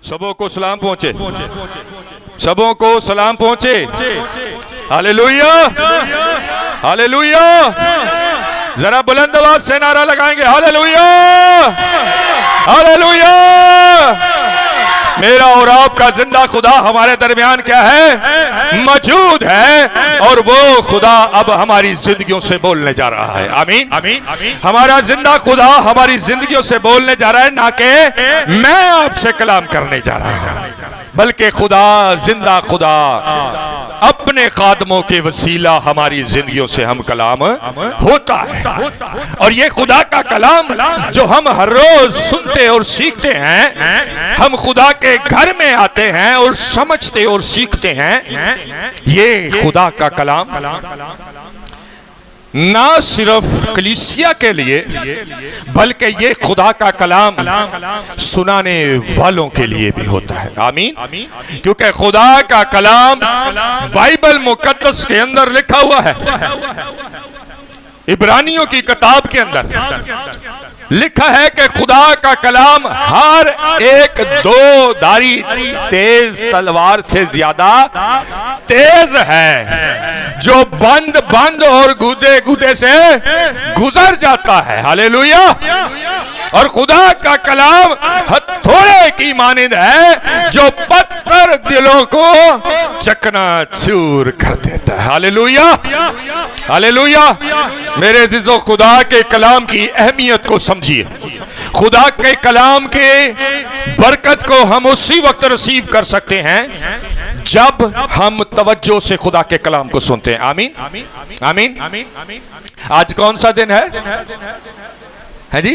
सबों को सलाम पहुंचे, सबों को सलाम पहुंचे। Hallelujah, hallelujah. जरा बुलंद आवाज से नारा लगाएंगे, हालेलुया, हालेलुया। मेरा और आपका जिंदा खुदा हमारे दरमियान क्या है? मौजूद है, और वो खुदा अब हमारी जिंदगियों से बोलने जा रहा है। आमीन, आमीन, आमीन। हमारा जिंदा खुदा हमारी जिंदगियों से बोलने जा रहा है, ना कि मैं आपसे कलाम करने जा रहा हूं, बल्कि खुदा, जिंदा खुदा अपने खादमों के वसीला हमारी जिंदगियों से हम कलाम होता है। और ये खुदा का कलाम जो हम हर रोज सुनते और सीखते हैं, हम खुदा के घर में आते हैं और समझते और सीखते हैं, ये खुदा का कलाम ना सिर्फ कलीसिया के लिए, बल्कि ये खुदा का कलाम सुनाने वालों के लिए भी होता है। आमीन, क्योंकि खुदा का कलाम बाइबल मुकद्दस के अंदर लिखा हुआ है। इब्रानियों की किताब के अंदर लिखा है कि खुदा का कलाम हर एक दो धारी तेज तलवार से ज्यादा तेज है, जो बंद बंद और गुदे गुदे से गुजर जाता है। हालेलुया। और खुदा का कलाम हथौड़े की मानिंद है, जो पत्थर दिलों को चकनाचूर कर देता है। Hallelujah, hallelujah. मेरे अज़ीज़ों, खुदा के कलाम की अहमियत को समझिए। खुदा के कलाम के बरकत को हम उसी वक्त रिसीव कर सकते हैं जब हम तवज्जो से खुदा के कलाम को सुनते हैं। आमीन, आमीन, आमीन। आज कौन सा दिन है जी?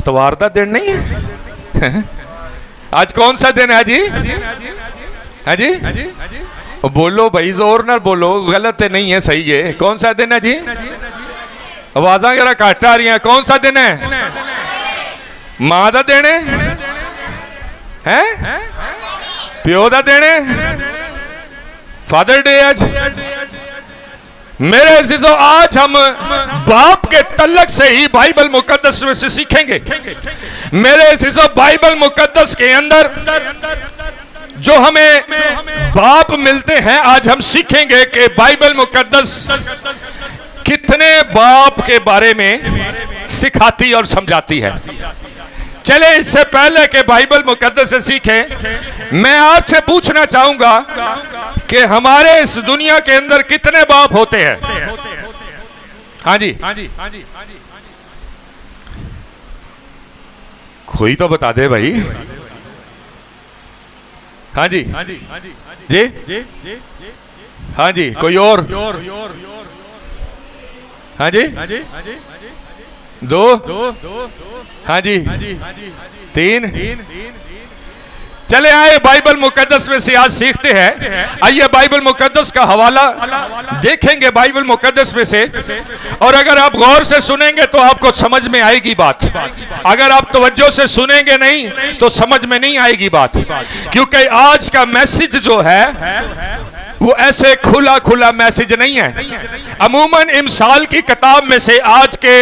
इतवार का दिन नहीं है? आज कौन सा दिन है जी? है जी? बोलो भाई, जोर ना बोलो, गलत नहीं है, सही है। कौन सा दिन है जी? आवाज़ां जरा घट आ रही हैं। कौन सा दिन है? मां दा दिन है, प्यो दा दिन है, फादर डे आज। मेरे अज़ीज़ों, आज हम बाप के तल्लक से ही बाइबल मुकद्दस में से सीखेंगे। मेरे अज़ीज़ों, बाइबल मुकद्दस के अंदर जो हमें बाप मिलते हैं, आज हम सीखेंगे कि बाइबल मुकद्दस कितने बाप के बारे में सिखाती और समझाती है। चले, इससे पहले कि बाइबल मुकद्दस से सीखें, मैं आपसे पूछना चाहूंगा कि हमारे इस दुनिया के अंदर कितने बाप होते हैं? हाँ जी, कोई तो बता दे भाई। हाँ जी, जी, हाँ जी, कोई और? हाँ जी, दो, हाँ जी, तीन। चले आए बाइबल मुकद्दस में से आज सीखते हैं। आइए बाइबल मुकद्दस का हवाला देखेंगे बाइबल मुकद्दस में से, और अगर आप गौर से सुनेंगे तो आपको समझ में आएगी बात। अगर आप तवज्जो से सुनेंगे नहीं तो समझ में नहीं आएगी बात, क्योंकि आज का मैसेज जो है वो ऐसे खुला खुला मैसेज नहीं है। अमूमन इमसाल की किताब में से आज के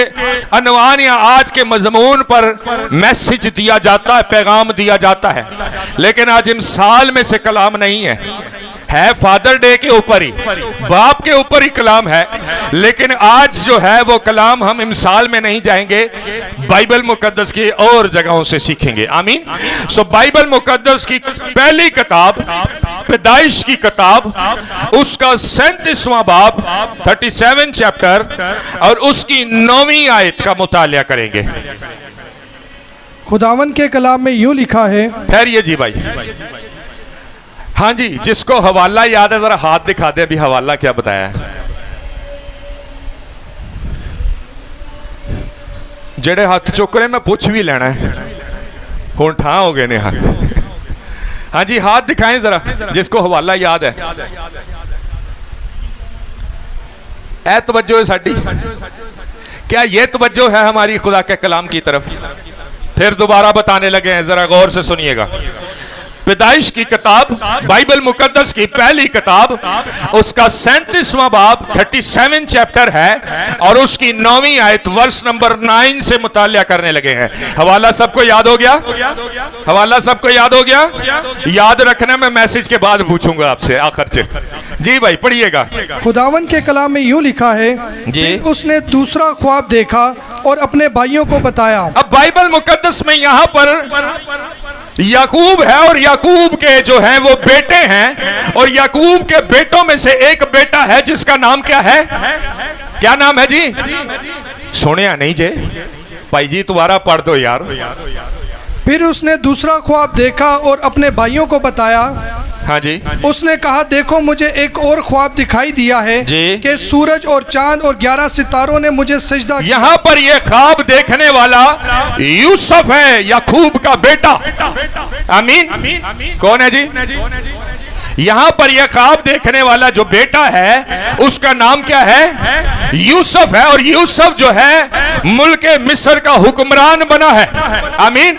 अनवान या आज के मजमून पर मैसेज दिया जाता है, पैगाम दिया जाता है, लेकिन आज इमसाल में से कलाम नहीं है फादर डे के ऊपर ही, बाप के ऊपर ही कलाम है। लेकिन आज जो है वो कलाम हम इमसाल में नहीं जाएंगे, बाइबल मुकद्दस की और जगहों से सीखेंगे। आमीन। सो बाइबल मुकद्दस की पहली किताब, पैदाइश की किताब, उसका 37वां बाब, 37 चैप्टर और उसकी 9वीं आयत का मुतालिया करेंगे। खुदावन के कलाम में यूं लिखा है। ठहरिए जी भाई। हाँ जी, जिसको हवाला याद है जरा हाथ दिखा दे। अभी हवाला क्या बताया है? जेड़े हाथ चुक रहे मैं पूछ भी लेना है, हुण ठा हो गए ने हाथ। हाँ जी, हाथ दिखाएं जरा जिसको हवाला याद है। ऐ तवज्जो है साडी। क्या ये तवज्जो है हमारी खुदा के कलाम की तरफ? फिर दोबारा बताने लगे हैं, जरा गौर से सुनिएगा। पैदाइश की किताब, बाइबल मुकद्दस की पहली किताब, उसका 37वां बाब 37 चैप्टर है और उसकी 9वीं आयत वर्ष नंबर 9 से मुतालिया करने लगे हैं। हवाला सबको याद हो गया? हवाला सबको याद हो गया? याद रखना, मैं मैसेज के बाद पूछूंगा आपसे आखिर से। जी भाई पढ़िएगा। खुदावन के कलाम में यूं लिखा है, फिर उसने दूसरा ख्वाब देखा और अपने भाइयों को बताया। अब बाइबल मुकद्दस में यहां पर याकूब है और याकूब के जो हैं वो बेटे हैं, और याकूब के बेटों में से एक बेटा है जिसका नाम क्या है? क्या नाम है जी? सुनिया नहीं जे भाई जी, तुम्हारा पढ़ दो यार। फिर उसने दूसरा ख्वाब देखा और अपने भाइयों को बताया। हाँ जी। उसने कहा, देखो मुझे एक और ख्वाब दिखाई दिया है कि सूरज और चांद और 11 सितारों ने मुझे सजदा किया। यहाँ पर यह ख्वाब देखने वाला यूसुफ है, याकूब का बेटा। आमीन। कौन है जी? यहां पर यह ख्वाब देखने वाला जो बेटा है उसका नाम क्या है? यूसुफ है। और यूसुफ जो है मुल्क मिस्र का हुक्मरान बना है। आमीन।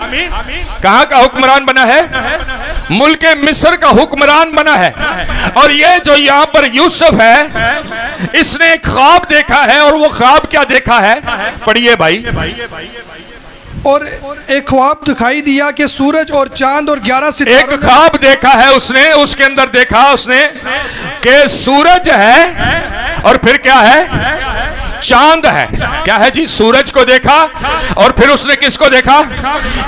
कहां का हुक्मरान बना है? मुल्क मिस्र का हुक्मरान बना है। और ये जो यहां पर यूसुफ है, इसने एक ख्वाब देखा है। और वो ख्वाब क्या देखा है? पढ़िए भाई। और एक ख्वाब दिखाई दिया कि सूरज और चांद और 11 सितारों। एक ख्वाब देखा है उसने, उसके अंदर देखा उसने कि सूरज है और फिर क्या है? चांद है। क्या है जी? सूरज को देखा और फिर उसने किसको देखा?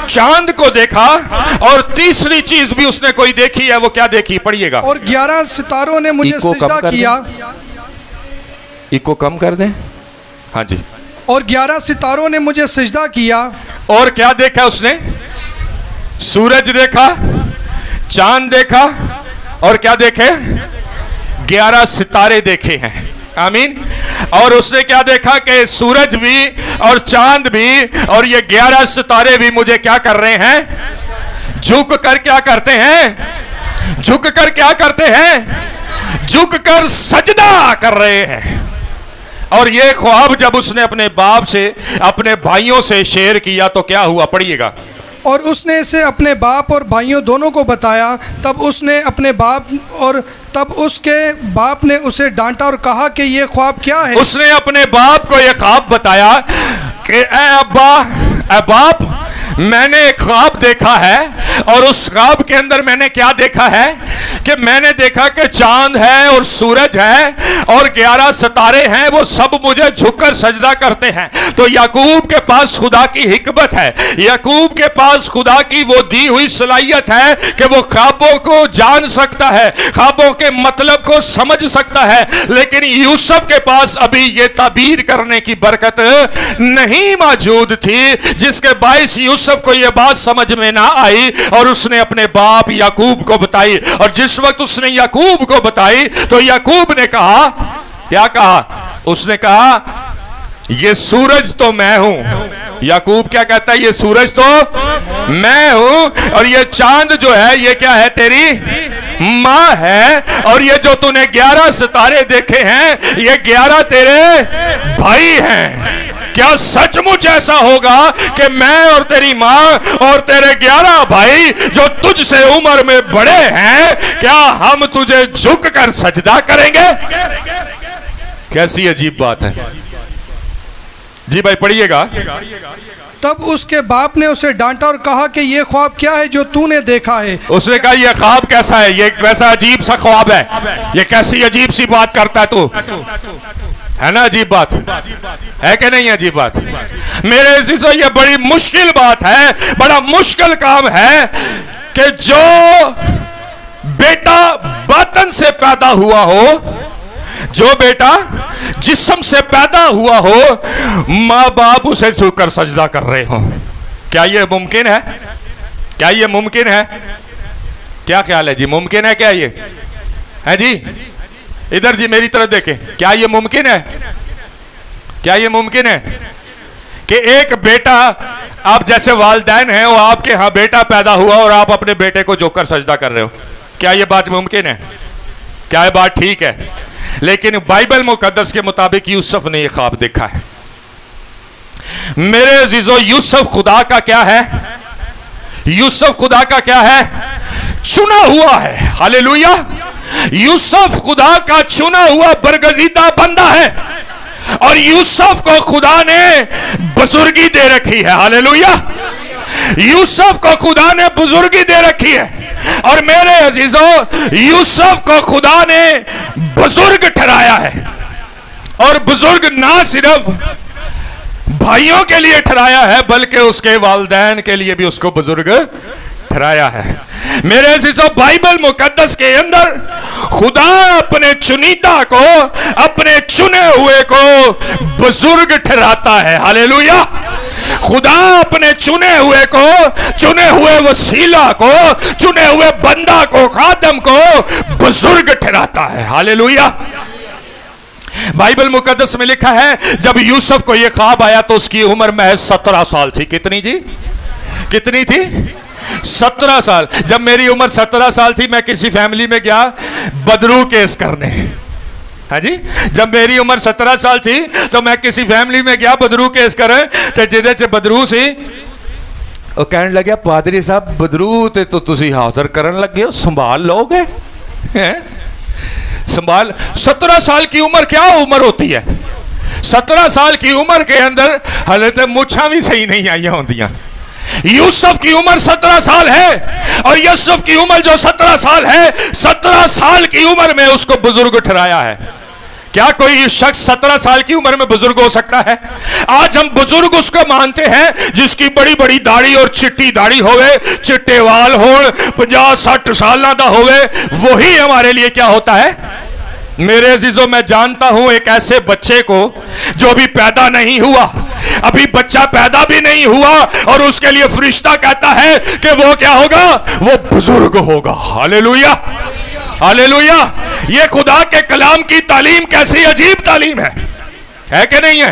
चांद को देखा। और तीसरी चीज भी उसने कोई देखी है। वो क्या देखी? पढ़िएगा। और 11 सितारों ने मुझे सजदा किया। इको कम कर दें। हाँ जी। और 11 सितारों ने मुझे सजदा किया। और क्या देखा उसने? सूरज देखा, चांद देखा, और क्या देखे? 11 सितारे देखे हैं। आमीन। और उसने क्या देखा कि सूरज भी और चांद भी और ये 11 सितारे भी मुझे क्या कर रहे हैं? झुक कर क्या करते हैं? झुक कर क्या करते हैं? झुक कर सजदा कर रहे हैं। और ये ख्वाब जब उसने अपने बाप से, अपने भाइयों से शेयर किया तो क्या हुआ? पढ़िएगा। और उसने इसे अपने बाप और भाइयों दोनों को बताया। तब उसके बाप ने उसे डांटा और कहा कि ये ख्वाब क्या है? उसने अपने बाप को यह ख्वाब बताया कि ए अब्बा, ए बाप, मैंने एक ख्वाब देखा है। और उस ख्वाब के अंदर मैंने क्या देखा है? कि मैंने देखा कि चांद है और सूरज है और 11 सितारे हैं, वो सब मुझे झुककर सजदा करते हैं। तो याकूब के पास खुदा की हिकमत है, याकूब के पास खुदा की वो दी हुई सलाहियत है कि वो ख्वाबों को जान सकता है, ख्वाबों के मतलब को समझ सकता है। लेकिन यूसुफ के पास अभी ये ताबीर करने की बरकत नहीं मौजूद थी, जिसके बाइस यूसुफ को यह बात समझ में ना आई और उसने अपने बाप याकूब को बताई। और जिस वक्त उसने याकूब को बताई तो याकूब ने कहा, क्या कहा? उसने कहा ये सूरज तो मैं हूं। याकूब क्या कहता है? ये सूरज तो मैं हूं और ये चांद जो है ये क्या है? तेरी मां है। और ये जो तूने 11 सितारे देखे हैं ये 11 तेरे भाई हैं। क्या सचमुच ऐसा होगा कि मैं और तेरी मां और तेरे 11 भाई जो तुझसे उम्र में बड़े हैं, क्या हम तुझे झुक कर सजदा करेंगे? कैसी अजीब बात है जी। भाई पढ़िएगा। तब उसके बाप ने उसे डांटा और कहा कि ये ख्वाब क्या है जो तूने देखा है? उसने कहा ये ख्वाब कैसा है? ये वैसा अजीब सा ख्वाब है। ये कैसी अजीब सी बात करता है तू? है ना अजीब बात? है कि नहीं अजीब बात? मेरे अजीजों ये बड़ी मुश्किल बात है, बड़ा मुश्किल काम है कि जो बेटा बातन से पैदा हुआ हो, जो बेटा जिस्म से पैदा हुआ हो, माँ बाप उसे झुककर सजदा कर रहे हो। क्या ये मुमकिन है? क्या ये मुमकिन है? क्या ख्याल है जी? मुमकिन है क्या ये? है जी? इधर जी मेरी तरफ देखें। क्या ये मुमकिन है? क्या ये मुमकिन है कि एक बेटा, आप जैसे वालिदैन हैं, वो आपके यहाँ बेटा पैदा हुआ और आप अपने बेटे को झुककर सजदा कर रहे हो? क्या ये बात मुमकिन है? क्या ये बात ठीक है? लेकिन बाइबल मुकद्दस के मुताबिक यूसुफ ने यह ख्वाब देखा है। मेरे अजीजों, यूसुफ खुदा का क्या है? यूसुफ खुदा का क्या है? चुना हुआ है। हालेलुया। यूसुफ खुदा का चुना हुआ बरगजीदा बंदा है और यूसुफ को खुदा ने बुजुर्गी दे रखी है। हालेलुया। यूसुफ को खुदा ने बुजुर्गी दे रखी है और मेरे अजीजों यूसुफ को खुदा ने बुजुर्ग ठहराया है। और बुजुर्ग ना सिर्फ भाइयों के लिए ठहराया है बल्कि उसके वालिदैन के लिए भी उसको बुजुर्ग ठहराया है। मेरे अजीजों बाइबल मुकद्दस के अंदर खुदा अपने चुनीदा को, अपने चुने हुए को बुजुर्ग ठहराता है। हालेलुया। खुदा अपने चुने हुए को, चुने हुए वसीला को, चुने हुए बंदा को, खादम को बुजुर्ग ठहराता है। हालेलुया। बाइबल मुकद्दस में लिखा है जब यूसुफ को यह ख्वाब आया तो उसकी उम्र महज 17 साल थी। कितनी जी? कितनी थी? 17 साल। जब मेरी उम्र 17 साल थी मैं किसी फैमिली में गया बदरू केस करने। हाँ जी, जब मेरी उम्र 17 साल थी तो मैं किसी फैमिली में गया बदरू केस करें तो जिदे च बदरू सी वो कहने लगे पादरी साहब बदरू ते तो तुसी हाजिर करन लगे हो, संभाल लोगे? संभाल। 17 साल की उम्र क्या उम्र होती है? 17 साल की उम्र के अंदर हले तो मुछा भी सही नहीं आई होंदियां। यूसुफ की उम्र 17 साल है और यूसुफ की उम्र जो 17 साल है, 17 साल की उम्र में उसको बुजुर्ग ठहराया है। क्या कोई शख्स 17 साल की उम्र में बुजुर्ग हो सकता है? आज हम बुजुर्ग उसको मानते हैं जिसकी बड़ी बड़ी दाढ़ी और चिट्टी दाढ़ी होवे, चिट्टे वाल हो, 50-60 साल का होवे, वही हमारे लिए क्या होता है? मेरे अजीजों मैं जानता हूं एक ऐसे बच्चे को जो अभी पैदा नहीं हुआ, अभी बच्चा पैदा भी नहीं हुआ और उसके लिए फरिश्ता कहता है कि वो क्या होगा? वो बुजुर्ग होगा। हालेलुया। हालेलुया। ये खुदा के कलाम की तालीम कैसी अजीब तालीम है कि नहीं है?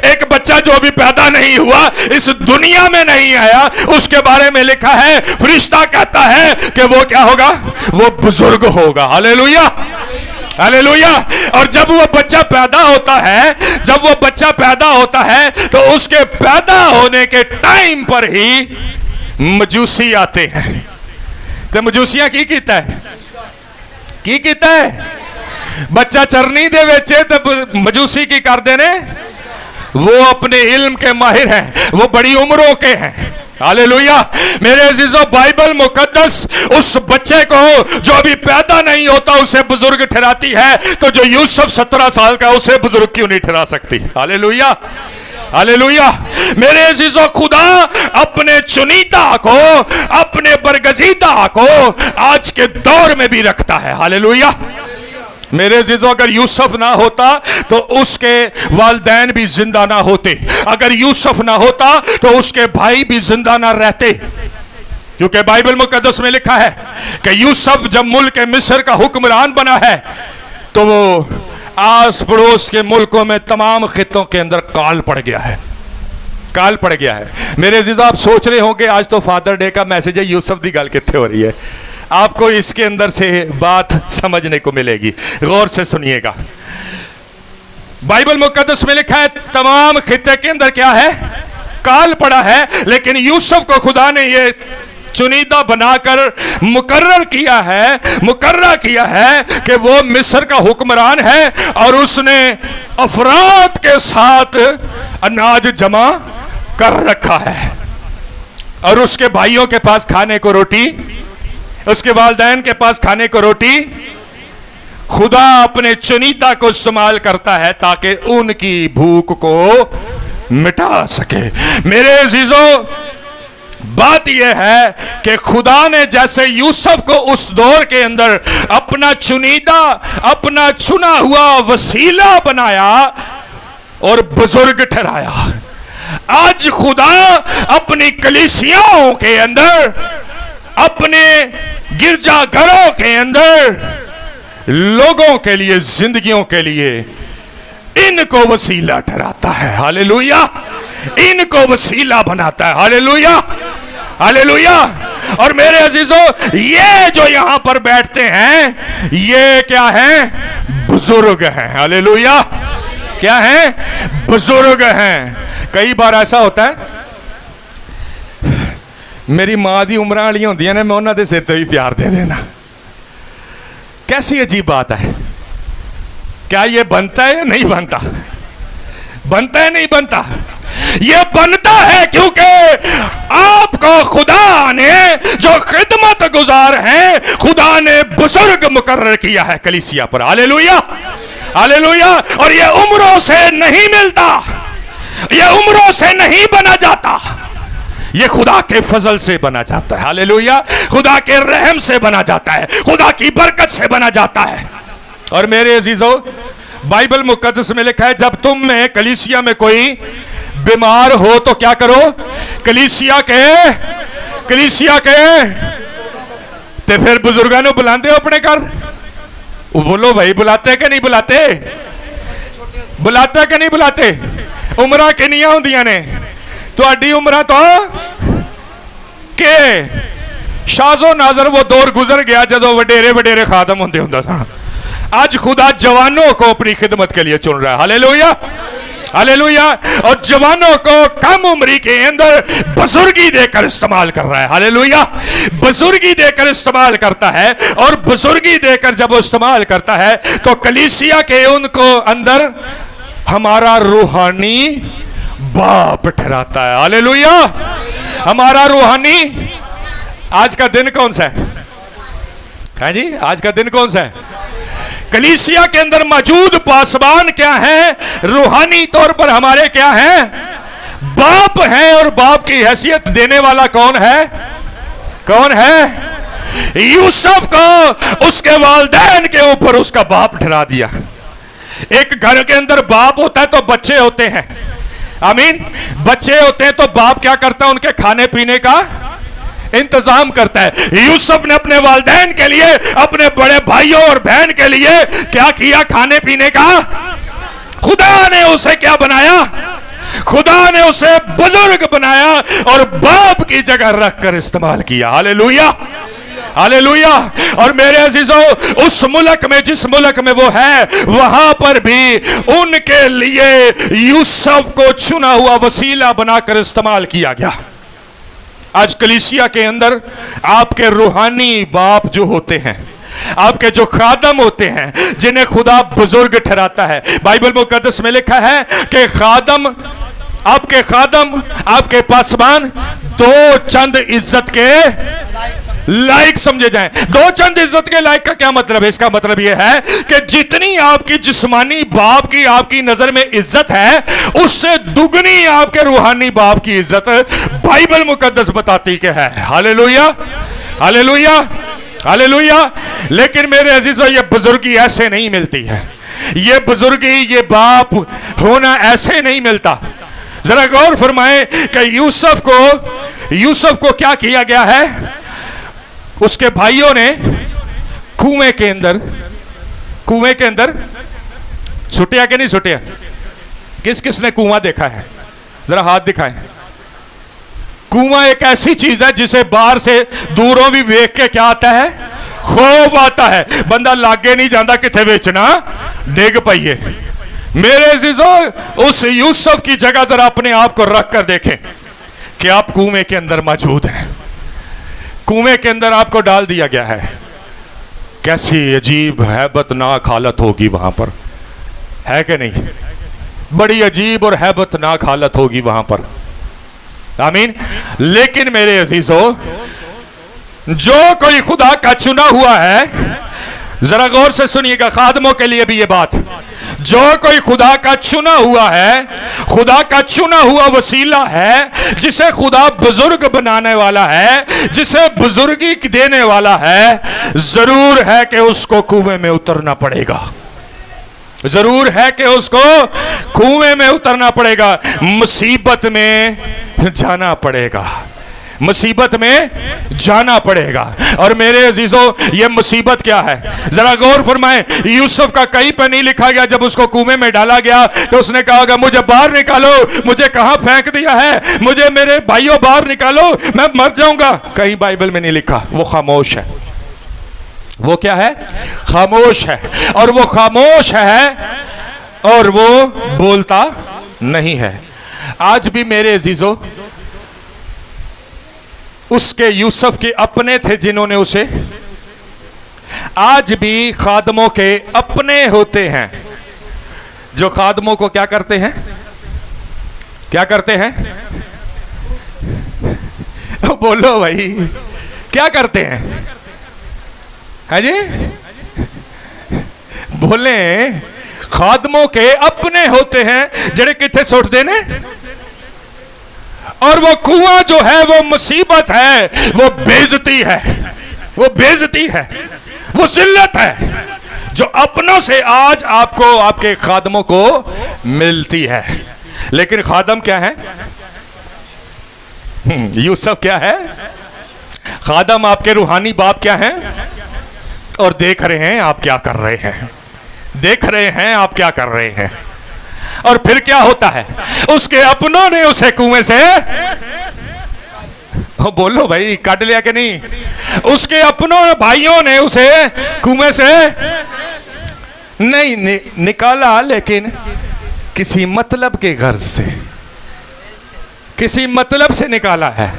एक बच्चा जो अभी पैदा नहीं हुआ, इस दुनिया में नहीं आया, उसके बारे में लिखा है फरिश्ता कहता है कि वो क्या होगा? वो बुजुर्ग होगा। हालेलुया। हालेलुया। और जब वो बच्चा पैदा होता है, जब वो बच्चा पैदा होता है तो उसके पैदा होने के टाइम पर ही मजूसी आते हैं। तो मजूसियां की कीता है? की कीता है? बच्चा चरनी दे वेचे तो मजूसी की कर देने? वो अपने इल्म के माहिर हैं, वो बड़ी उम्रों के हैं। हालेलुया। मेरे अजीजों बाइबल मुकद्दस उस बच्चे को जो अभी पैदा नहीं होता उसे बुजुर्ग ठहराती है, तो जो यूसुफ 17 साल का उसे बुजुर्ग क्यों नहीं ठहरा सकती? हालेलुया। हालेलुया। मेरे अजीजों खुदा अपने चुनीदा को, अपने बरगजीदा को आज के दौर में भी रखता है। हालेलुया। मेरे अजीजों अगर यूसुफ ना होता तो उसके वालिदैन भी जिंदा ना होते, अगर यूसुफ ना होता तो उसके भाई भी जिंदा ना रहते, क्योंकि बाइबल मुकद्दस में लिखा है कि यूसुफ जब मुल्क मिस्र का हुक्मरान बना है तो वो आस पड़ोस के मुल्कों में तमाम खितों के अंदर काल पड़ गया है। काल पड़ गया है। मेरे अजीजों आप सोच रहे होंगे आज तो फादर डे का मैसेज है, यूसुफ की गल कितने हो रही है? आपको इसके अंदर से बात समझने को मिलेगी, गौर से सुनिएगा। बाइबल मुकद्दस में लिखा है तमाम खित्ते के अंदर क्या है? काल पड़ा है, लेकिन यूसुफ को खुदा ने ये चुनीदा बनाकर मुकर्रर किया है कि वो मिस्र का हुक्मरान है और उसने अफराद के साथ अनाज जमा कर रखा है और उसके भाइयों के पास खाने को रोटी, उसके वालिदैन के पास खाने को रोटी। खुदा अपने चुनीदा को इस्तेमाल करता है ताकि उनकी भूख को मिटा सके। मेरे अजीजों बात यह है कि खुदा ने जैसे यूसुफ को उस दौर के अंदर अपना चुनीदा, अपना चुना हुआ वसीला बनाया और बुजुर्ग ठहराया, आज खुदा अपनी कलीसियाओं के अंदर, अपने गिरजाघरों के अंदर लोगों के लिए, जिंदगियों के लिए इनको वसीला ठहराता है। हालेलुया। इनको वसीला बनाता है। हालेलुया। हालेलुया। और मेरे अजीजों ये जो यहां पर बैठते हैं ये क्या है? बुजुर्ग हैं। हालेलुया। क्या है? बुजुर्ग हैं। कई बार ऐसा होता है मेरी माँ की उम्र वाली होंदियां ने, मैं उन्होंने सिर ते भी प्यार दे देना। कैसी अजीब बात है। क्या ये बनता है या नहीं बनता? बनता है नहीं बनता? ये बनता है क्योंकि आपको खुदा ने जो खिदमत गुजार हैं, खुदा ने बुजुर्ग मुकर्रर किया है कलीसिया पर। Hallelujah, hallelujah. और ये उम्रों से नहीं मिलता, ये उम्रों से नहीं बना जाता, ये खुदा के फजल से बना जाता है। हालेलुया। खुदा के रहम से बना जाता है, खुदा की बरकत से बना जाता है। और मेरे अजीजों, बाइबल मुकद्दस में लिखा है, जब तुम में कलीसिया में कोई बीमार हो तो क्या करो? कलीसिया के ते फिर बुजुर्गों को बुलाते हो अपने घर? बोलो भाई, बुलाते कि नहीं बुलाते? बुलाते कि नहीं बुलाते? उम्र किनियां होंदियां ने तुहाडी उम्र तो के शाजो नाजर वो दौर गुजर गया जदों वडेरे वडेरे खादम होंदे हुंदा सा। आज खुदा जवानों को अपनी खिदमत के लिए चुन रहा है। Hallelujah, hallelujah. और जवानों को कम उम्री के अंदर बुजुर्गी देकर इस्तेमाल कर रहा है। हालेलुया। बुजुर्गी देकर इस्तेमाल करता है, और बुजुर्गी देकर जब वो इस्तेमाल करता है तो कलीसिया के उनको अंदर हमारा रूहानी बाप ठहराता है। हालेलुया। हमारा रूहानी। आज का दिन कौन सा है? हाँ जी, आज का दिन कौन सा है? कलीसिया के अंदर मौजूद पासबान क्या है? रूहानी तौर पर हमारे क्या है? बाप है। और बाप की हैसियत देने वाला कौन है? कौन है? यूसुफ को उसके वालिदैन के ऊपर उसका बाप ठहरा दिया। एक घर के अंदर बाप होता है तो बच्चे होते हैं। आमीन। बच्चे होते हैं तो बाप क्या करता है? उनके खाने पीने का इंतजाम करता है। यूसुफ ने अपने वालिदैन के लिए, अपने बड़े भाइयों और बहन के लिए क्या किया? खाने पीने का। खुदा ने उसे क्या बनाया? खुदा ने उसे बुजुर्ग बनाया और बाप की जगह रखकर इस्तेमाल किया। Hallelujah, hallelujah. और मेरे अजीजों, उस मुल्क में, जिस मुल्क में वो है, वहां पर भी उनके लिए यूसुफ को चुना हुआ वसीला बनाकर इस्तेमाल किया गया। आज कलीसिया के अंदर आपके रूहानी बाप जो होते हैं, आपके जो खादम होते हैं, जिन्हें खुदा बुजुर्ग ठहराता है, बाइबल मुकद्दस में लिखा है कि खादम, आपके पासबान दो चंद इज्जत के लायक समझे जाएं। दो चंद इज्जत के लायक का क्या मतलब है? इसका मतलब यह है कि जितनी आपकी जिस्मानी बाप की आपकी नजर में इज्जत है, उससे दुगनी आपके रूहानी बाप की इज्जत बाइबल मुकद्दस बताती कि है। Hallelujah, hallelujah, hallelujah. लेकिन मेरे अजीजों, ये बुजुर्गी ऐसे नहीं मिलती है। ये बुजुर्गी, ये बाप होना ऐसे नहीं मिलता। जरा गौर फरमाएं कि यूसुफ को क्या किया गया है? उसके भाइयों ने कुएं के अंदर छुटिया कि नहीं छुटिया? किस किसने कुआं देखा है? जरा हाथ दिखाएं। कुआं एक ऐसी चीज है जिसे बाहर से दूरों भी देख के क्या आता है? खौफ आता है। बंदा लागे नहीं जाता किथे बेचना डिग पाइए। मेरे अजीजों, उस यूसुफ की जगह जरा अपने आप को रख कर देखें कि आप कुएं के अंदर मौजूद हैं। कुएं के अंदर आपको डाल दिया गया है। कैसी अजीब हैबतनाक हालत होगी वहां पर, है कि नहीं? बड़ी अजीब और हैबतनाक हालत होगी वहां पर। आमीन। लेकिन मेरे अजीजों, जो कोई खुदा का चुना हुआ है, जरा गौर से सुनिएगा, खादमों के लिए भी ये बात, जो कोई खुदा का चुना हुआ है, खुदा का चुना हुआ वसीला है, जिसे खुदा बुजुर्ग बनाने वाला है, जिसे बुजुर्गी देने वाला है, जरूर है कि उसको कुएं में उतरना पड़ेगा। जरूर है कि उसको कुएं में उतरना पड़ेगा, मुसीबत में जाना पड़ेगा, मुसीबत में जाना पड़ेगा। और मेरे अजीजों, ये मुसीबत क्या है? जरा गौर फरमाएं। यूसुफ का कहीं पर नहीं लिखा गया जब उसको कुएं में डाला गया तो उसने कहा मुझे बाहर निकालो, मुझे कहां फेंक दिया है, मुझे मेरे भाइयों बाहर निकालो, मैं मर जाऊंगा। कहीं बाइबल में नहीं लिखा। वो खामोश है। वो क्या है? खामोश है। और वो खामोश है और वो बोलता नहीं है। आज भी मेरे अजीजों, उसके यूसुफ के अपने थे जिन्होंने उसे, आज भी खादमों के अपने होते हैं जो खादमों को क्या करते हैं, क्या करते हैं? बोलो भाई, क्या करते हैं? है जी, बोले खादमों के अपने होते हैं जेड़े किथे सुट देने, और वो कुआं जो है वो मुसीबत है, वो बेइज्जती है, वो बेइज्जती है, वो जिल्लत है जो अपनों से आज आपको, आपके खादमों को मिलती है। लेकिन खादम क्या है? यूसुफ क्या है? खादम आपके रूहानी बाप क्या है? और देख रहे हैं आप क्या कर रहे हैं, देख रहे हैं आप क्या कर रहे हैं। और फिर क्या होता है? उसके अपनों ने उसे कुएं से, बोलो भाई, काट लिया कि नहीं? उसके अपनों भाइयों ने उसे कुएं से नहीं निकाला, लेकिन किसी मतलब के गर्ज से, किसी मतलब से निकाला है।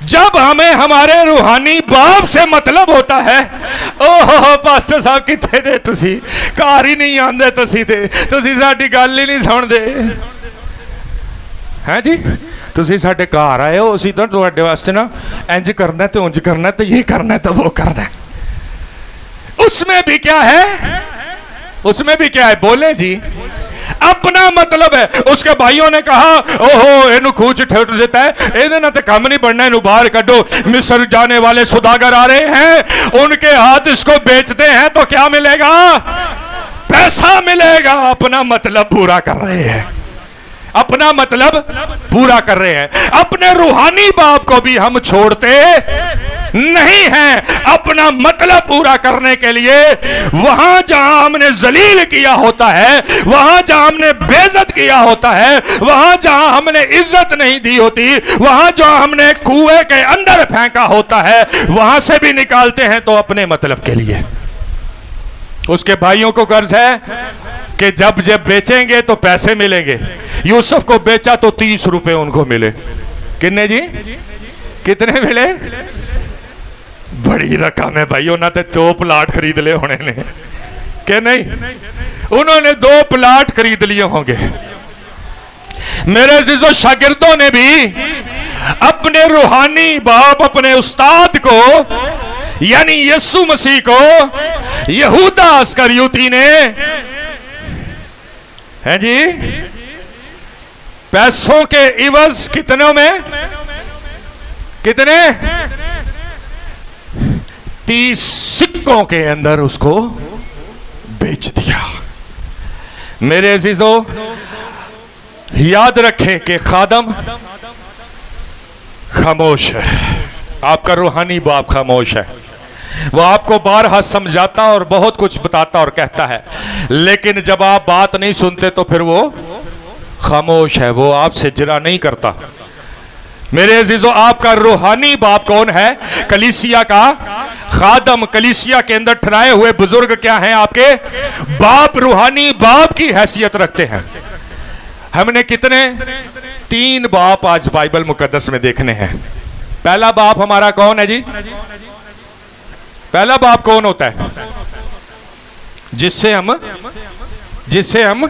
जब हमें हमारे रूहानी बाप से मतलब होता है, ओहो पास्टर साहब किथे दे तुसी, घर ही नहीं आंदे तुसी ते, तुसी साडी गल ही नहीं सुनदे हैं जी, तुसी साडे घर आए हो, असीं तां तुहाडे वास्ते ना इंज करना ते उंज करना ते ये करना ते वो करना। उसमें भी क्या है? उसमें भी क्या है? बोले जी, अपना मतलब है। उसके भाइयों ने कहा, ओहो इनू खूच ठेठ देता है, इहदे नाल ते काम नहीं बनना, इनू बाहर कड्डो। मिस्र जाने वाले सौदागर आ रहे हैं, उनके हाथ इसको बेचते हैं तो क्या मिलेगा? पैसा मिलेगा। अपना मतलब पूरा कर रहे हैं, अपना मतलब पूरा कर रहे हैं। अपने रूहानी बाप को भी हम छोड़ते नहीं हैं अपना मतलब पूरा करने के लिए। वहां जहां हमने जलील किया होता है, वहां जहां हमने बेइज्जत किया होता है, वहां जहां हमने इज्जत नहीं दी होती, वहां जहां हमने कुएं के अंदर फेंका होता है, वहां से भी निकालते हैं तो अपने मतलब के लिए। उसके भाइयों को कर्ज है कि जब जब बेचेंगे तो पैसे मिलेंगे। यूसुफ को बेचा तो 30 रुपए उनको मिले। कितने जी? कितने मिले? बड़ी रकम है भाई, उन्होंने 2 प्लाट खरीद लिए होने ने कि नहीं? उन्होंने 2 प्लाट खरीद लिए होंगे। मेरे अजीजों, शागिर्दों ने भी अपने रूहानी बाप, अपने उस्ताद को यानी यीशु मसीह को यहूदा अस्करियोती ने, है जी, पैसों के इवज कितनों में, कितने? 30 सिक्कों के अंदर उसको बेच दिया। मेरे अजीजों, याद रखें कि खादम खामोश है, आपका रूहानी बाप खामोश है। वो आपको बारहा समझाता और बहुत कुछ बताता और कहता है, लेकिन जब आप बात नहीं सुनते तो फिर वो खामोश है, वो आपसे जिरा नहीं करता। मेरे अजीजों, आपका रूहानी बाप कौन है? कलीसिया का खादम। कलीसिया के अंदर ठहराए हुए बुजुर्ग क्या हैं? आपके बाप, रूहानी बाप की हैसियत रखते हैं। हमने कितने? 3 बाप आज बाइबल मुकद्दस में देखने हैं। पहला बाप हमारा कौन है जी? पहला बाप कौन होता है? जिससे हम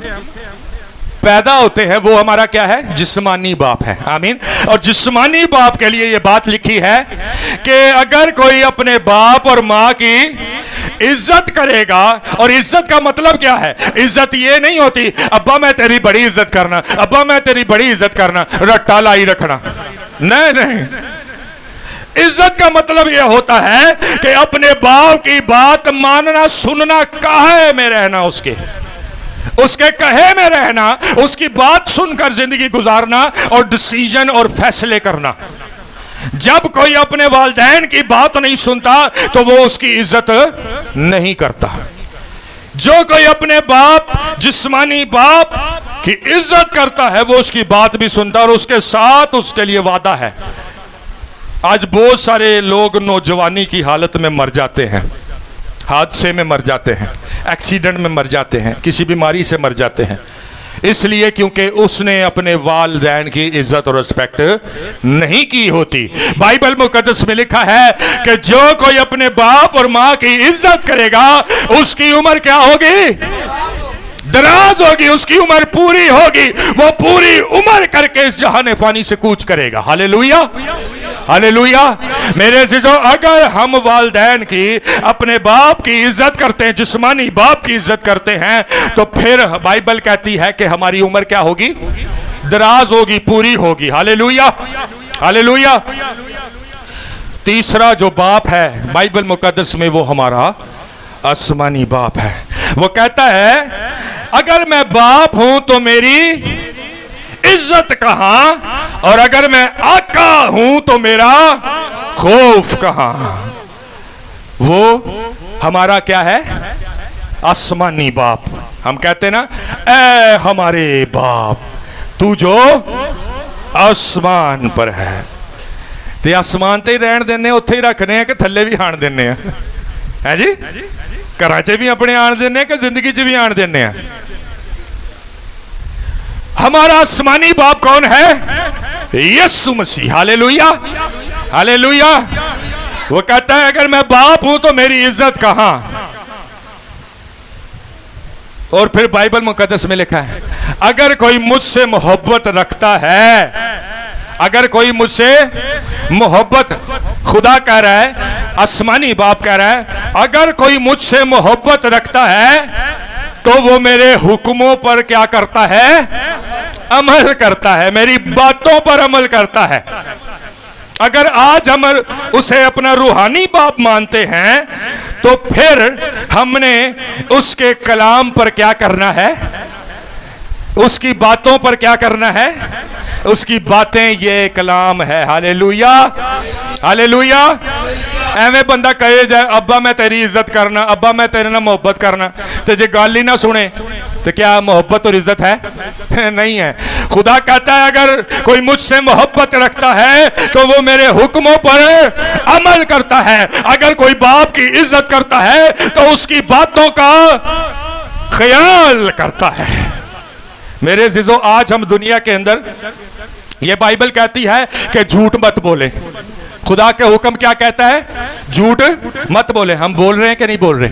पैदा होते हैं, वो हमारा क्या है? जिस्मानी बाप है। आमीन। और जिस्मानी बाप के लिए ये बात लिखी है कि अगर कोई अपने बाप और माँ की इज्जत करेगा, और इज्जत का मतलब क्या है? इज्जत ये नहीं होती अब्बा मैं तेरी बड़ी इज्जत करना, अब्बा मैं तेरी बड़ी इज्जत करना, रट्टा लाई रखना, नहीं नहीं। इज्जत का मतलब यह होता है कि अपने बाप की बात मानना, सुनना, काहे में रहना, उसके कहे में रहना, उसकी बात सुनकर जिंदगी गुजारना और डिसीजन और फैसले करना। जब कोई अपने वालिदैन की बात नहीं सुनता तो वो उसकी इज्जत नहीं करता। जो कोई अपने बाप, जिस्मानी बाप की इज्जत करता है, वो उसकी बात भी सुनता और उसके साथ उसके लिए वादा है। आज बहुत सारे लोग नौजवानी की हालत में मर जाते हैं, हादसे में मर जाते हैं, एक्सीडेंट में मर जाते हैं, किसी बीमारी से मर जाते हैं। इसलिए क्योंकि उसने अपने वालिदैन की इज्जत और रिस्पेक्ट नहीं की होती। बाइबल मुकद्दस में लिखा है कि जो कोई अपने बाप और मां की इज्जत करेगा उसकी उम्र क्या होगी? दराज होगी, उसकी उम्र पूरी होगी, वो पूरी उम्र करके इस जहाने फानी से कूच करेगा। Hallelujah, hallelujah. मेरे अज़ीज़ों, अगर हम वालिदैन की, अपने बाप की इज्जत करते हैं, जिस्मानी बाप की इज्जत करते हैं, तो फिर बाइबल कहती है कि हमारी उम्र क्या होगी? दराज होगी, पूरी होगी। Hallelujah, hallelujah. तीसरा जो बाप है बाइबल मुकद्दस में, वो हमारा आसमानी बाप है। वो कहता है अगर मैं बाप हूं तो मेरी इज्जत कहां, और अगर मैं आका हूं तो मेरा खौफ कहां। वो हमारा क्या है? आसमानी बाप। हम कहते ना, ऐ हमारे बाप तू जो आसमान पर है। ते आसमान ते ही रहन देने, उत्थे ही रखने हैं कि थल्ले भी आन देने हैं जी? घरां च भी अपने आन देने कि जिंदगी च भी आन देने हैं? हमारा आसमानी बाप कौन है? यीशु मसीह। Hallelujah, hallelujah. वो कहता है अगर मैं बाप हूं तो मेरी इज्जत कहां। और फिर बाइबल मुकद्दस में लिखा है अगर कोई मुझसे मोहब्बत रखता है, अगर कोई मुझसे मोहब्बत, खुदा कह रहा है, आसमानी बाप कह रहा है, अगर कोई मुझसे मोहब्बत रखता है तो वो मेरे हुक्मों पर क्या करता है? अमल करता है, मेरी बातों पर अमल करता है। अगर आज हम उसे अपना रूहानी बाप मानते हैं तो फिर हमने उसके कलाम पर क्या करना है? उसकी बातों पर क्या करना है? उसकी बातें ये कलाम है। Hallelujah, hallelujah. एवें बंदा कहे जाए अब्बा मैं तेरी इज्जत करना, अब्बा मैं तेरे ना मोहब्बत करना, तो जे गल ही ना सुने तो क्या मोहब्बत और इज्जत है? नहीं है। खुदा कहता है अगर कोई मुझसे मोहब्बत रखता है तो वो मेरे हुक्मों पर अमल करता है। अगर कोई बाप की इज्जत करता है तो उसकी बातों का ख्याल करता है। मेरे अज़ीज़ों, आज हम दुनिया के अंदर, ये बाइबल कहती है कि झूठ मत बोले। खुदा के हुक्म क्या कहता है? झूठ मत बोले। हम बोल रहे हैं कि नहीं बोल रहे?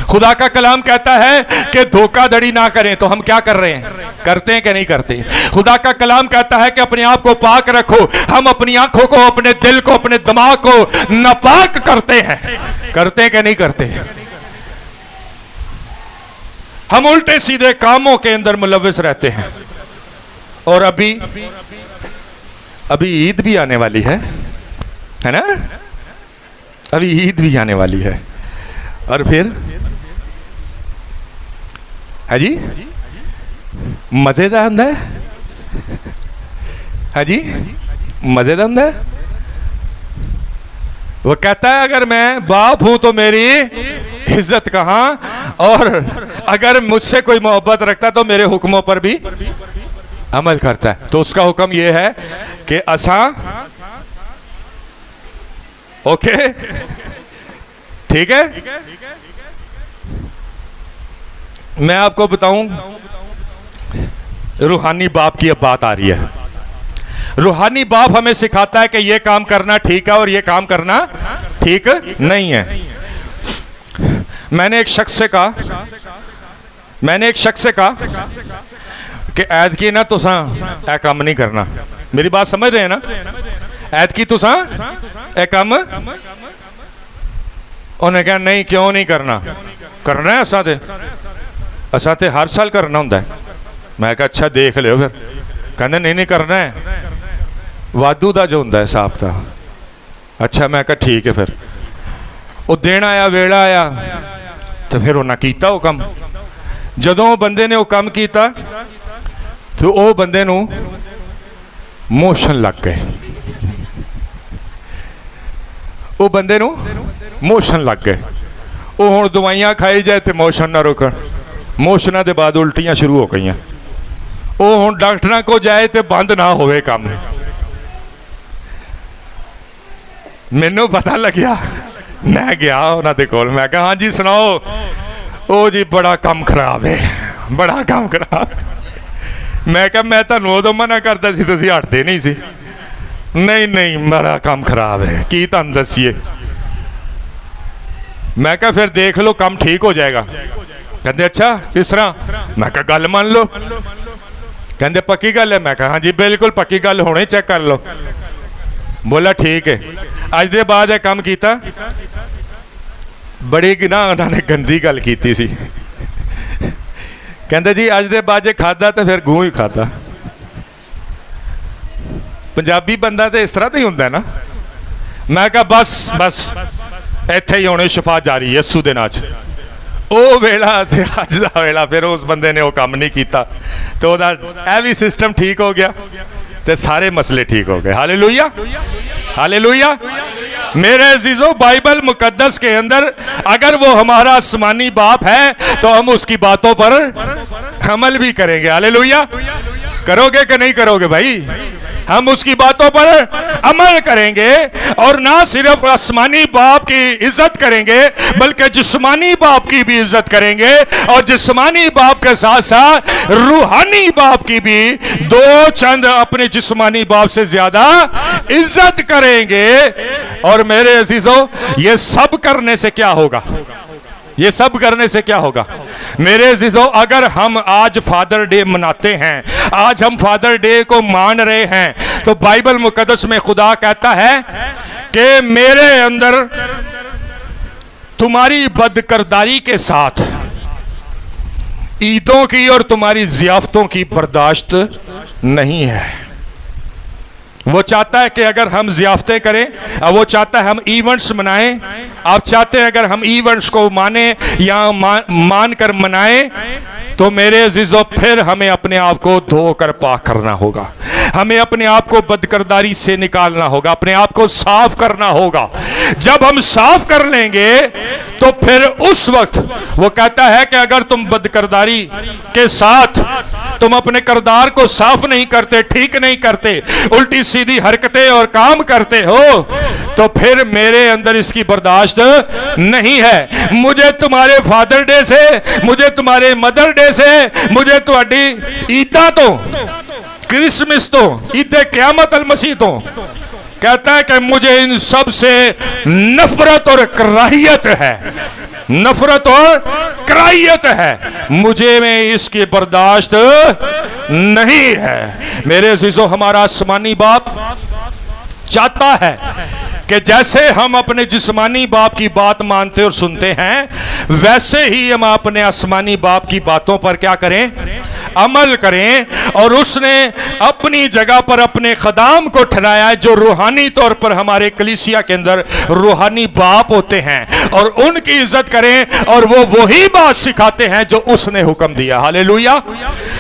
खुदा का कलाम कहता है कि धोखाधड़ी ना करें, तो हम क्या कर रहे हैं? करते हैं कि नहीं करते? खुदा का कलाम कहता है कि अपने आप को पाक रखो। हम अपनी आंखों को, अपने दिल को, अपने दिमाग को नापाक करते हैं। करते हैं कि नहीं करते? हम उल्टे सीधे कामों के अंदर मुलव्विस रहते हैं। और अभी ईद भी आने वाली है ना? अभी ईद भी आने वाली है। और फिर है जी, मजेदार होता है जी, मजेदार होता है। वो कहता है अगर मैं बाप हूं तो मेरी इज्जत कहां, और अगर मुझसे कोई मोहब्बत रखता तो मेरे हुक्मों पर भी अमल करता है। तो उसका हुक्म यह है कि असा, ओके, ठीक है। मैं आपको बताऊं, रूहानी बाप की अब बात आ रही है। रूहानी बाप हमें सिखाता है कि यह काम करना ठीक है और यह काम करना ठीक नहीं है। मैंने एक शख्स से कहा कि ऐद की ना तुसा ए काम नहीं करना। मेरी बात समझ रहे हैं ना? ऐद की तुसा ए काम, उन्हें कहा नहीं, क्यों नहीं करना? करना है असा ते हर साल करना होंदा है। मैं कहा अच्छा देख लियो फिर। कहते नहीं करना है, वादू का जो होंदा है हिसाब का। अच्छा, मैं कहा ठीक है। फिर वो दिन आया, वेला आया, तो फिर उन्हें कीता वो काम। जदों बंदे ने वो काम किया तो वो बंदे नूं मोशन लग गए। वो बंदे नूं मोशन लग गए। वो हुण दवाइयां खाई जाए तो मोशन ना रुकण, मोशना के बाद उल्टियां शुरू हो गई। वो हुण डॉक्टर को जाए तो बंद ना होवे काम। मैनू पता लग्या, मैं गया उन्होंने कोल। मैं कहा हाँ जी सुनाओ। ओ जी बड़ा काम खराब है, बड़ा काम खराब। मैं कहा मैं ਤੁਹਾਨੂੰ ਉਦੋਂ ਮਨਾ ਕਰਦਾ ਸੀ ਤੁਸੀਂ ਹਟਦੇ ਨਹੀਂ ਸੀ नहीं नहीं मेरा काम खराब है की ਤੁਹਾਨੂੰ दसीए मैं कहा फिर देख लो काम ठीक हो जाएगा कहते अच्छा किस तरह मैं कहा गल मान लो कहते पक्की गल है मैं कहा हाँ जी बिल्कुल पक्की गल होनी चेक कर लो बोला ठीक है अज दे बाद ये काम किया बड़ी ना उन्होंने गंदी गल की सी कहते जी अज दे बाद जे खादा तो फिर गूं ही खादा पंजाबी बंदा तो इस तरह नहीं होंदा ना मैं कहा बस बस इत्थे ही होने शफा जारी यसू दे नाच ਉਹ ਵੇਲਾ ਤੇ ਅੱਜ ਦਾ ਵੇਲਾ ਫਿਰ ਉਸ ਬੰਦੇ ਨੇ ਉਹ ਕੰਮ ਨਹੀਂ ਕੀਤਾ ਤੇ ਉਹਦਾ ਇਹ ਵੀ ਸਿਸਟਮ ਠੀਕ ਹੋ ਗਿਆ ਤੇ ਸਾਰੇ ਮਸਲੇ ठीक हो गए हालेलुया हालेलुया मेरे अजीजों बाइबल मुकद्दस के अंदर अगर वो हमारा आसमानी बाप है तो हम उसकी बातों पर अमल भी करेंगे हालेलुया करोगे कि नहीं करोगे भाई हम उसकी बातों पर अमल करेंगे और ना सिर्फ आसमानी बाप की इज्जत करेंगे बल्कि जिस्मानी बाप की भी इज्जत करेंगे और जिस्मानी बाप के साथ साथ रूहानी बाप की भी दो चंद अपने जिस्मानी बाप से ज्यादा इज्जत करेंगे। और मेरे अजीजों ये सब करने से क्या होगा ये सब करने से क्या होगा मेरे अजीजों अगर हम आज फादर डे मनाते हैं आज हम फादर डे को मान रहे हैं तो बाइबल मुकद्दस में खुदा कहता है कि मेरे अंदर तुम्हारी बदकिरदारी के साथ ईदों की और तुम्हारी जियाफतों की बर्दाश्त नहीं है। वो चाहता है कि अगर हम जियाफतें करें वो चाहता है हम इवेंट्स मनाएं आप चाहते हैं अगर हम इवेंट्स को माने या मान कर मनाएं तो मेरे अजीजों फिर हमें अपने आप को धोकर पाक करना होगा हमें अपने आप को बदकिरदारी से निकालना होगा अपने आप को साफ करना होगा। जब हम साफ कर लेंगे तो फिर उस वक्त वो कहता है कि अगर तुम बदकिरदारी के साथ तुम अपने किरदार को साफ नहीं करते ठीक नहीं करते उल्टी सीधी हरकतें और काम करते हो तो फिर मेरे अंदर इसकी बर्दाश्त नहीं है। मुझे तुम्हारे फादर डे से मुझे तुम्हारे मदर डे से मुझे तुम्हारी ईदा तो क्रिसमस तो ईद क़यामत अल मसीह तो कहता है कि मुझे इन सब से नफरत और कराहियत है नफरत और कराहियत है मुझे में इसकी बर्दाश्त नहीं है। मेरे अजीजों हमारा आसमानी बाप चाहता है कि जैसे हम अपने जिस्मानी बाप की बात मानते और सुनते हैं वैसे ही हम अपने आसमानी बाप की बातों पर क्या करें अमल करें। और उसने अपनी जगह पर अपने खदाम को ठहराया है जो रूहानी तौर पर हमारे कलीसिया के अंदर रूहानी बाप होते हैं और उनकी इज्जत करें और वो वही बात सिखाते हैं जो उसने हुक्म दिया। Hallelujah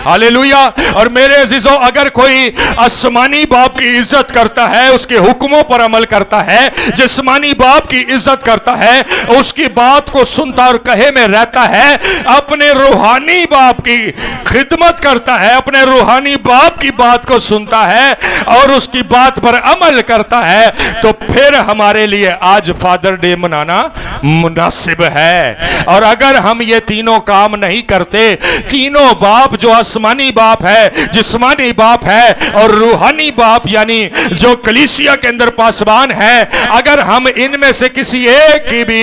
hallelujah. और मेरे अजीजों अगर कोई आसमानी बाप की इज्जत करता है उसके हुक्मों पर अमल करता है जिस्मानी बाप की इज्जत करता है उसकी बात को सुनता और कहे में रहता है अपने रूहानी बाप की खिदमत करता है अपने रूहानी बाप की बात को सुनता है और उसकी बात पर अमल करता है तो फिर हमारे लिए आज फादर डे मनाना मुनासिब है। और अगर हम ये तीनों काम नहीं करते तीनों बाप जो आसमानी बाप है जिस्मानी बाप है और रूहानी बाप यानी जो कलीसिया के अंदर पासबान है अगर हम इनमें से किसी एक की भी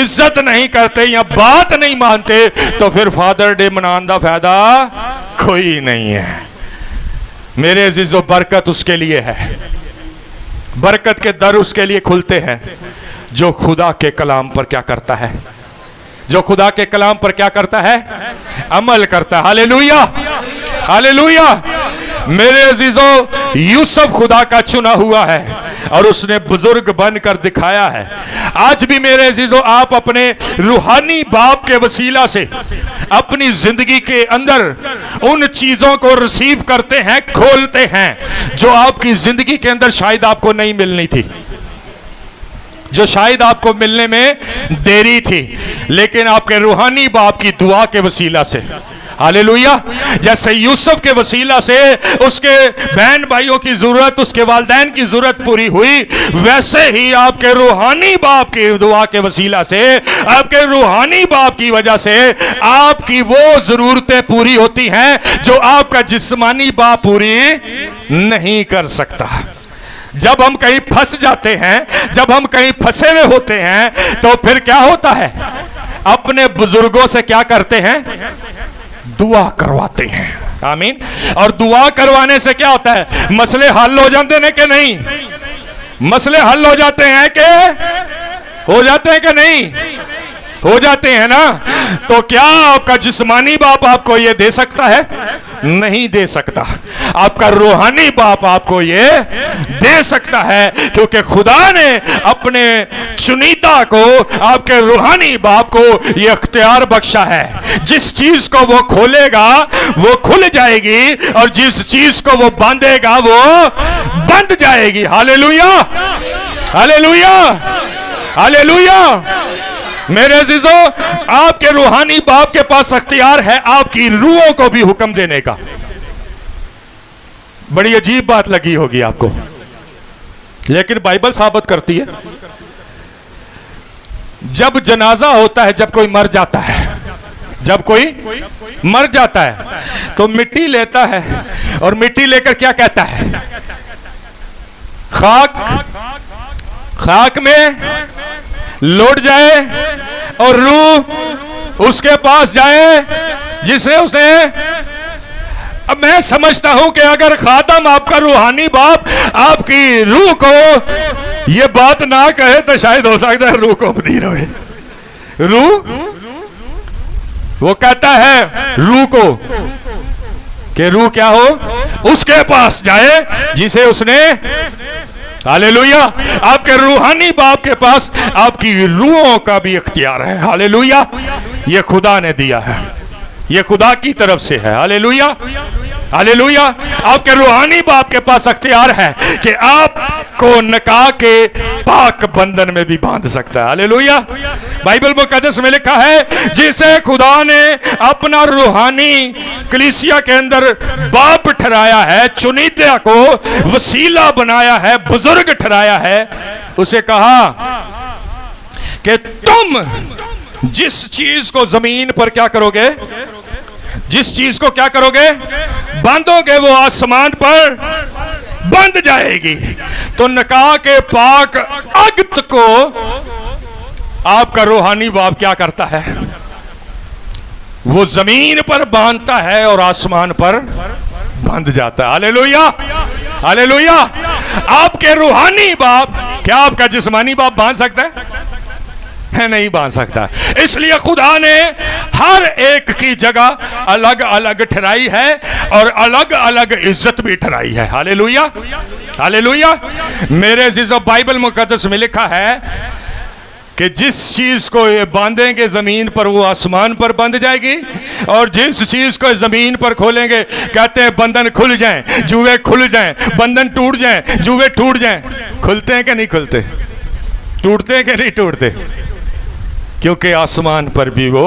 इज्जत नहीं करते या बात नहीं मानते तो फिर फादर डे मनाने का फायदा कोई नहीं है। मेरे अजीजों बरकत उसके लिए है बरकत के दर उसके लिए खुलते हैं जो खुदा के कलाम पर क्या करता है जो खुदा के कलाम पर क्या करता है अमल करता है। Hallelujah hallelujah. मेरे अजीजों यूसुफ खुदा का चुना हुआ है और उसने बुजुर्ग बनकर दिखाया है। आज भी मेरे अजीजों आप अपने रूहानी बाप के वसीला से अपनी जिंदगी के अंदर उन चीजों को रिसीव करते हैं खोलते हैं जो आपकी जिंदगी के अंदर शायद आपको नहीं मिलनी थी जो शायद आपको मिलने में देरी थी लेकिन आपके रूहानी बाप की दुआ के वसीला से हालेलुया। जैसे यूसुफ के वसीला से उसके बहन भाइयों की जरूरत, उसके वालिदैन की जरूरत पूरी हुई, वैसे ही आपके रूहानी बाप की दुआ के वसीला से, आपके रूहानी बाप की वजह से आपकी वो जरूरतें पूरी होती हैं जो आपका जिस्मानी बाप पूरी नहीं कर सकता। जब हम कहीं फंस जाते हैं, जब हम कहीं फंसे हुए होते हैं, तो फिर क्या होता है? अपने बुजुर्गों से क्या करते हैं? दुआ करवाते हैं। आमीन। और दुआ करवाने से क्या होता है? मसले हल हो जाते हैं कि नहीं? मसले हल हो जाते हैं कि हो जाते हैं कि नहीं? हो जाते हैं ना। तो क्या आपका जिस्मानी बाप आपको ये दे सकता है? नहीं दे सकता। आपका रूहानी बाप आपको ये दे सकता है, क्योंकि खुदा ने अपने चुनीदा को, आपके रूहानी बाप को ये इख्तियार बख्शा है। जिस चीज को वो खोलेगा वो खुल जाएगी, और जिस चीज को वो बांधेगा वो बंध जाएगी। Hallelujah, hallelujah, hallelujah. मेरे अजीजों, आपके रूहानी बाप के पास अख्तियार है आपकी रूहों को भी हुक्म देने का। बड़ी अजीब बात लगी होगी आपको, लेकिन बाइबल साबित करती है। जब जनाजा होता है, जब कोई मर जाता है, जब कोई मर जाता है तो मिट्टी लेता है, और मिट्टी लेकर क्या कहता है? खाक में लौट जाए और रूह उसके पास जाए जिसे उसने। अब मैं समझता हूं कि अगर खादम, आपका रूहानी बाप, आपकी रूह को ये बात ना कहे तो शायद हो सकता है रूह को बदीर हो। रूह, वो कहता है रूह को कि रूह क्या हो? उसके पास जाए जिसे उसने। हालेलुया। आपके रूहानी बाप के पास आपकी रूहों का भी इख्तियार है। हालेलुया। ये खुदा ने दिया है, ये खुदा की तरफ से है। Hallelujah, hallelujah. आपके रूहानी बाप के पास अख्तियार है कि आपको निकाह के पाक बंधन में भी बांध सकता है। हालेलुया। बाइबल मुकद्दस में लिखा है, जिसे खुदा ने अपना रूहानी कलीसिया के अंदर बाप ठहराया है, चुनीदा को वसीला बनाया है, बुजुर्ग ठहराया है, उसे कहा कि तुम जिस चीज को जमीन पर क्या करोगे, जिस चीज को क्या करोगे, बांधोगे, वो आसमान पर बंध जाएगी। तो निकाह के पाक अक्त को आपका रूहानी बाप क्या करता है? वो जमीन पर बांधता है और आसमान पर बंध जाता है। Hallelujah, hallelujah. आपके रूहानी बाप, क्या आपका जिस्मानी बाप बांध सकता है? नहीं बांध सकता। इसलिए खुदा ने हर एक की जगह अलग अलग ठहराई है और अलग अलग इज्जत भी ठहराई है। Hallelujah, hallelujah. मेरे अजीजों, बाइबल मुकद्दस में लिखा है कि जिस चीज को ये बांधेंगे जमीन पर वो आसमान पर बंध जाएगी, और जिस चीज को जमीन पर खोलेंगे, कहते हैं बंधन खुल जाएं, जुए खुल जाएं, बंधन टूट जाएं, जुए टूट जाएं। खुलते हैं कि नहीं खुलते? टूटते हैं कि नहीं टूटते? क्योंकि आसमान पर भी वो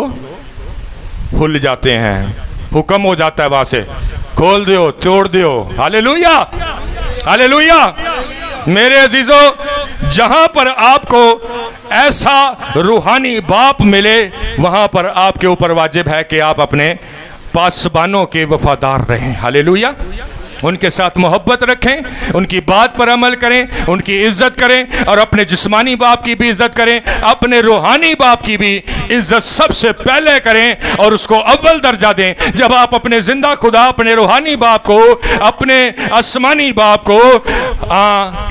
खुल जाते हैं। हुक्म हो जाता है वहां से, खोल दो, तोड़ दो। Hallelujah, hallelujah. मेरे अजीजों, जहां पर आपको ऐसा रूहानी बाप मिले, वहां पर आपके ऊपर वाजिब है कि आप अपने पासबानों के वफादार रहें। हालेलुया। उनके साथ मोहब्बत रखें, उनकी बात पर अमल करें, उनकी इज्जत करें, और अपने जिस्मानी बाप की भी इज्जत करें, अपने रूहानी बाप की भी इज्जत सबसे पहले करें और उसको अव्वल दर्जा दें। जब आप अपने जिंदा खुदा, अपने रूहानी बाप को, अपने आसमानी बाप को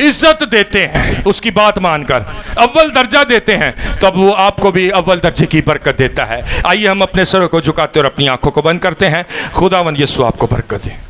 इज्जत देते हैं, उसकी बात मानकर अव्वल दर्जा देते हैं, तब वो आपको भी अव्वल दर्जे की बरकत देता है। आइए हम अपने सरों को झुकाते और अपनी आंखों को बंद करते हैं। खुदावंद यीशु आपको बरकत दे।